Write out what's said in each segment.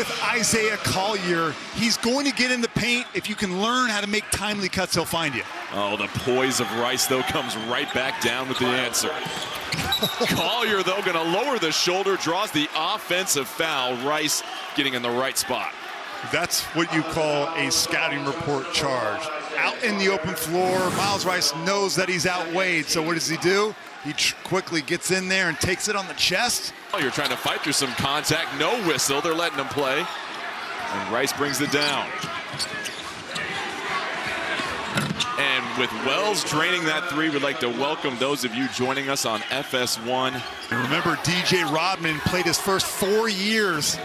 with Isaiah Collier. He's going to get in the paint. If you can learn how to make timely cuts, he'll find you. Oh, the poise of Rice, though, comes right back down with the answer. Collier, though, going to lower the shoulder, draws the offensive foul. Rice getting in the right spot. That's what you call a scouting report charge. Out in the open floor, Miles Rice knows that he's outweighed, so what does he do? He quickly gets in there and takes it on the chest. Oh, you're trying to fight through some contact. No whistle. They're letting him play. And Rice brings it down. And with Wells draining that three, we'd like to welcome those of you joining us on FS1. And remember, DJ Rodman played his first 4 years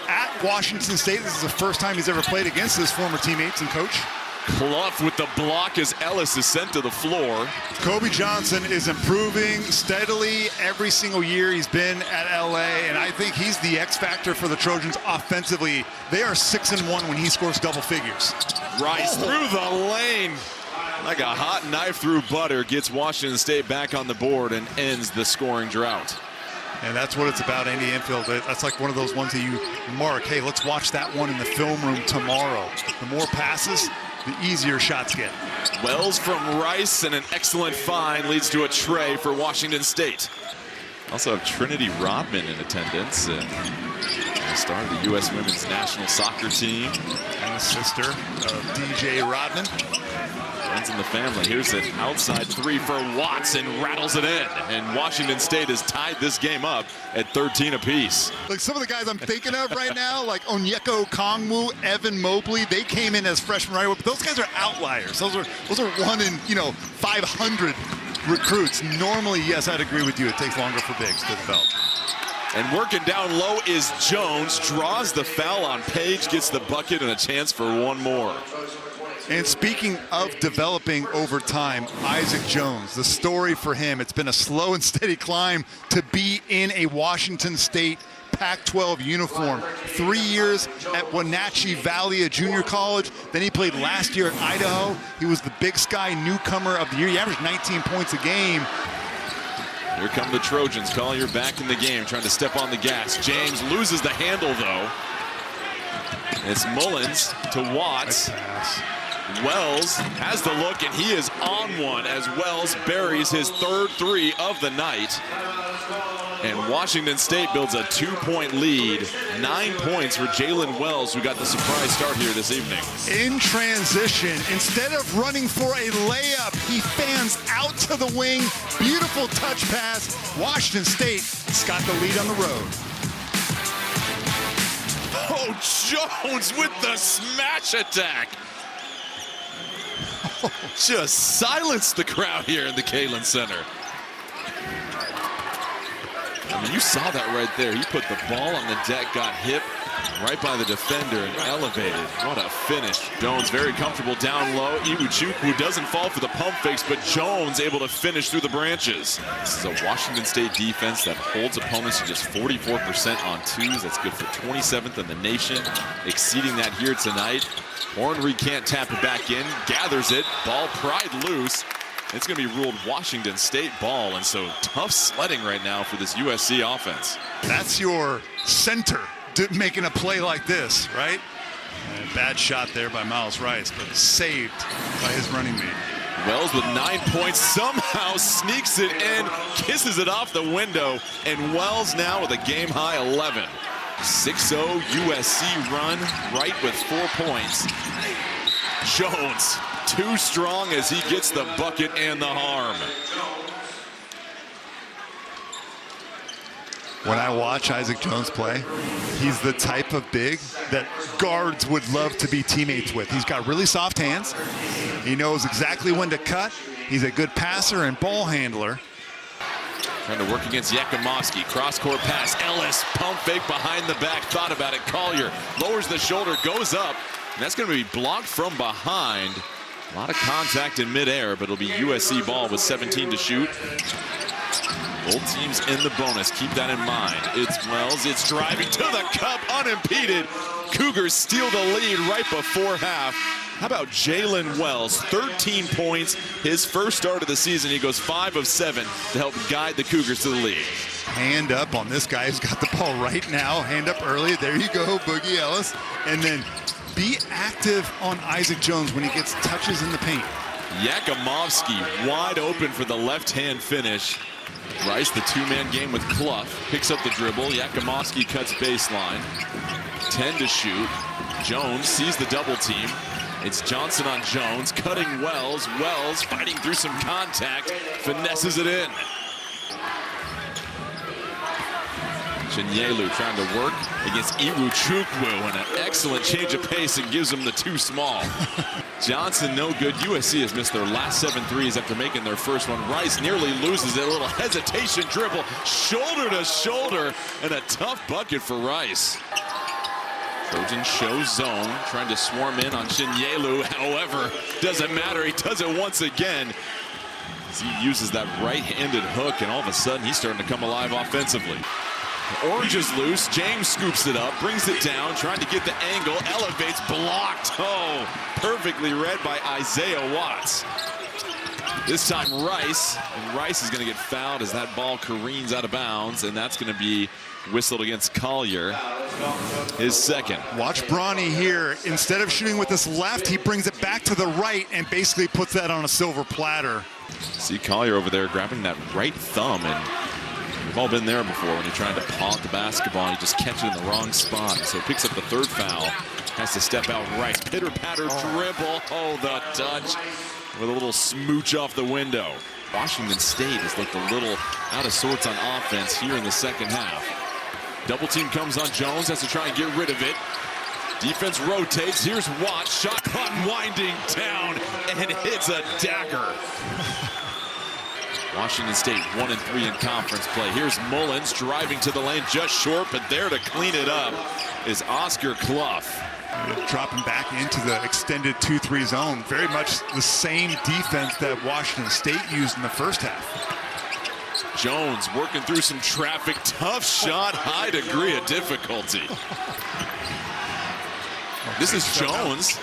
at Washington State. This is the first time he's ever played against his former teammates and coach. Clough with the block as Ellis is sent to the floor. Kobe Johnson is improving steadily every single year he's been at LA, and I think he's the X factor for the Trojans offensively. They are 6-1 when he scores double figures. Rice through the lane. Like a hot knife through butter, gets Washington State back on the board and ends the scoring drought. And that's what it's about, Andy Enfield. That's like one of those ones that you mark. Hey, let's watch that one in the film room tomorrow. The more passes, the easier shots get. Wells from Rice, and an excellent find leads to a tray for Washington State. Also have Trinity Rodman in attendance, the star of the U.S. women's national soccer team. And the sister of DJ Rodman. Friends in the family. Here's an outside three for Watts, and rattles it in. And Washington State has tied this game up at 13 apiece. Like some of the guys I'm thinking of right now, like Onyeka Okongwu, Evan Mobley, they came in as freshmen right away, but those guys are outliers. Those are 1 in 500 recruits. Normally, yes, I'd agree with you. It takes longer for bigs to develop. And working down low is Jones, draws the foul on Page, gets the bucket and a chance for one more. And speaking of developing over time, Isaac Jones, the story for him, it's been a slow and steady climb to be in a Washington State Pac-12 uniform. 3 years at Wenatchee Valley, a junior college. Then he played last year at Idaho. He was the Big Sky newcomer of the year. He averaged 19 points a game. Here come the Trojans. Collier back in the game, trying to step on the gas. James loses the handle, though. It's Mullins to Watts. Wells has the look, and he is on one as Wells buries his third three of the night. And Washington State builds a 2-point lead. 9 points for Jalen Wells, who got the surprise start here this evening. In transition, instead of running for a layup, he fans out to the wing. Beautiful touch pass. Washington State's got the lead on the road. Oh, Jones with the smash attack. Just silenced the crowd here in the Kalen Center. I mean, you saw that right there. He put the ball on the deck, got hit right by the defender and elevated. What a finish. Jones very comfortable down low. Iwuchukwu doesn't fall for the pump fakes, but Jones able to finish through the branches. This is a Washington State defense that holds opponents to just 44% on twos. That's good for 27th in the nation, exceeding that here tonight. Ornery can't tap it back in, gathers it, ball pried loose. It's going to be ruled Washington State ball, and so tough sledding right now for this USC offense. That's your center making a play like this, right? And bad shot there by Miles Rice, but saved by his running mate. Wells with 9 points, somehow sneaks it in, kisses it off the window, and Wells now with a game-high 11. 6-0 USC run, right with 4 points. Jones, too strong as he gets the bucket and the harm. When I watch Isaac Jones play, he's the type of big that guards would love to be teammates with. He's got really soft hands. He knows exactly when to cut. He's a good passer and ball handler. Trying to work against Yakimovsky. Cross-court pass. Ellis, pump fake behind the back. Thought about it. Collier lowers the shoulder, goes up. And that's going to be blocked from behind. A lot of contact in midair, but it'll be USC ball with 17 to shoot. Both teams in the bonus. Keep that in mind. It's Wells. It's driving to the cup unimpeded. Cougars steal the lead right before half. How about Jalen Wells? 13 points. His first start of the season. He goes 5 of 7 to help guide the Cougars to the lead. hand up on this guy who's got the ball right now. Hand up early. There you go, Boogie Ellis. And then be active on Isaac Jones when he gets touches in the paint. Yakimovsky wide open for the left-hand finish. Rice, the two-man game with Clough, picks up the dribble. Yakimovsky cuts baseline. 10 to shoot. Jones sees the double team. It's Johnson on Jones, cutting Wells. Wells fighting through some contact, finesses it in. Chinyelu trying to work against Iwuchukwu, and an excellent change of pace and gives him the too small. Johnson no good. USC has missed their last 7 threes after making their first one. Rice nearly loses it. A little hesitation dribble, shoulder to shoulder, and a tough bucket for Rice. Trojans show zone, trying to swarm in on Chinyelu. However, doesn't matter. He does it once again. As he uses that right-handed hook, and all of a sudden he's starting to come alive offensively. Orange is loose. James scoops it up, brings it down, trying to get the angle, elevates, blocked. Oh, perfectly read by Isaiah Watts. This time Rice, and Rice is going to get fouled as that ball careens out of bounds, and that's going to be whistled against Collier, his second. Watch Bronny here. Instead of shooting with his left, he brings it back to the right and basically puts that on a silver platter. See Collier over there grabbing that right thumb, and we've all been there before when you're trying to paw the basketball and you just catch it in the wrong spot. So picks up the third foul, has to step out Rice. Pitter-patter dribble. Oh, the touch with a little smooch off the window. Washington State has looked a little out of sorts on offense here in the second half. Double team comes on Jones, has to try and get rid of it. Defense rotates. Here's Watts. Shot clock winding down and hits a dagger. Washington State 1-3 in conference play. Here's Mullins driving to the lane just short, but there to clean it up is Oscar Clough. Dropping back into the extended 2-3 zone. Very much the same defense that Washington State used in the first half. Jones working through some traffic. Tough shot, high degree of difficulty. This is Jones.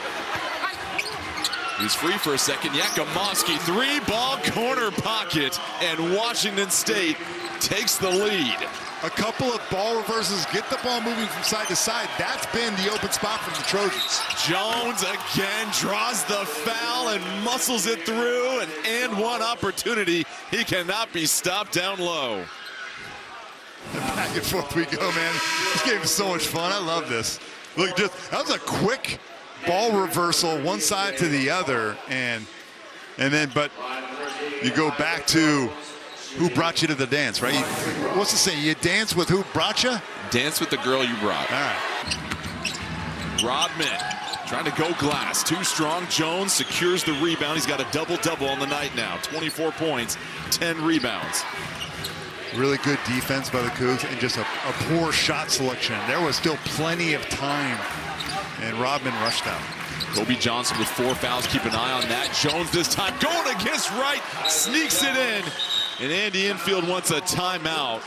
He's free for a second. Yakimovsky, 3-ball corner pocket, and Washington State takes the lead. A couple of ball reverses, get the ball moving from side to side. That's been the open spot for the Trojans. Jones again draws the foul and muscles it through, and one opportunity. He cannot be stopped down low. And back and forth we go, man. This game is so much fun. I love this. Look, that was a quick ball reversal, one side to the other, and then, but you go back to who brought you to the dance, right? What's the saying? You dance with who brought you? Dance with the girl you brought. All right. Rodman trying to go glass. Too strong. Jones secures the rebound. He's got a double-double on the night now. 24 points, 10 rebounds. Really good defense by the Cougs and just a poor shot selection. There was still plenty of time, and Rodman rushed out. Kobe Johnson with 4 fouls. Keep an eye on that. Jones this time going against Wright. Sneaks it in. And Andy Enfield wants a timeout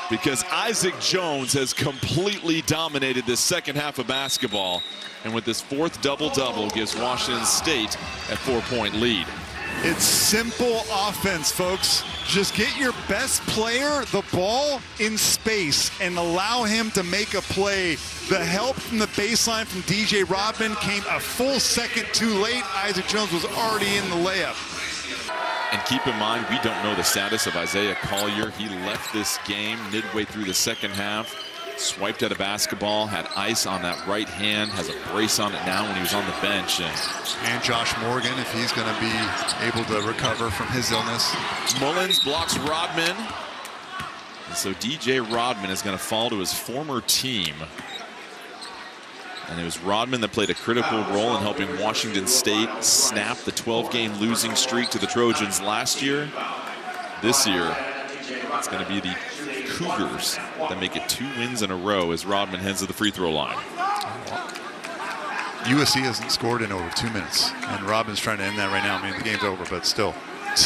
because Isaac Jones has completely dominated this second half of basketball. And with this 4th double-double gives Washington State a 4-point lead. It's simple offense, folks. Just get your best player the ball in space and allow him to make a play. The help from the baseline from DJ Rodman came a full second too late. Isaac Jones was already in the layup. And keep in mind, we don't know the status of Isaiah Collier. He left this game midway through the second half. Swiped at a basketball, had ice on that right hand, has a brace on it now when he was on the bench. And Josh Morgan, if he's going to be able to recover from his illness. Mullins blocks Rodman. And so DJ Rodman is going to fall to his former team. And it was Rodman that played a critical role in helping Washington State snap the 12-game losing streak to the Trojans last year. This year, it's going to be the Cougars that make it 2 wins in a row as Rodman heads to the free throw line. USC hasn't scored in over 2 minutes, and Rodman's trying to end that right now. I mean, the game's over, but still.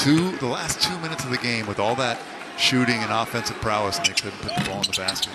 The last 2 minutes of the game with all that shooting and offensive prowess, and they couldn't put the ball in the basket.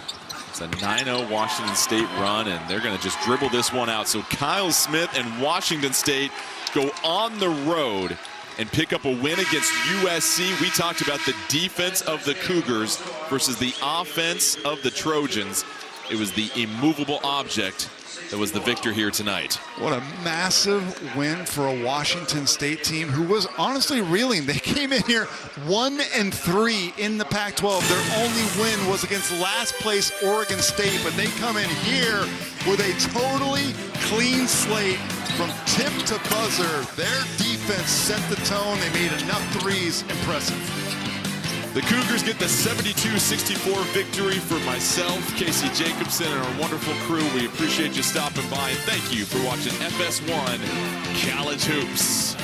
It's a 9-0 Washington State run, and they're going to just dribble this one out. So Kyle Smith and Washington State go on the road and pick up a win against USC. We talked about the defense of the Cougars versus the offense of the Trojans. It was the immovable object that was the victor here tonight. What a massive win for a Washington State team who was honestly reeling. They came in here 1-3 in the Pac-12. Their only win was against last place Oregon State, but they come in here with a totally clean slate from tip to buzzer. Their defense set the tone. They made enough threes. Impressive. The Cougars get the 72-64 victory. For myself, Casey Jacobson, and our wonderful crew, we appreciate you stopping by. And thank you for watching FS1 College Hoops.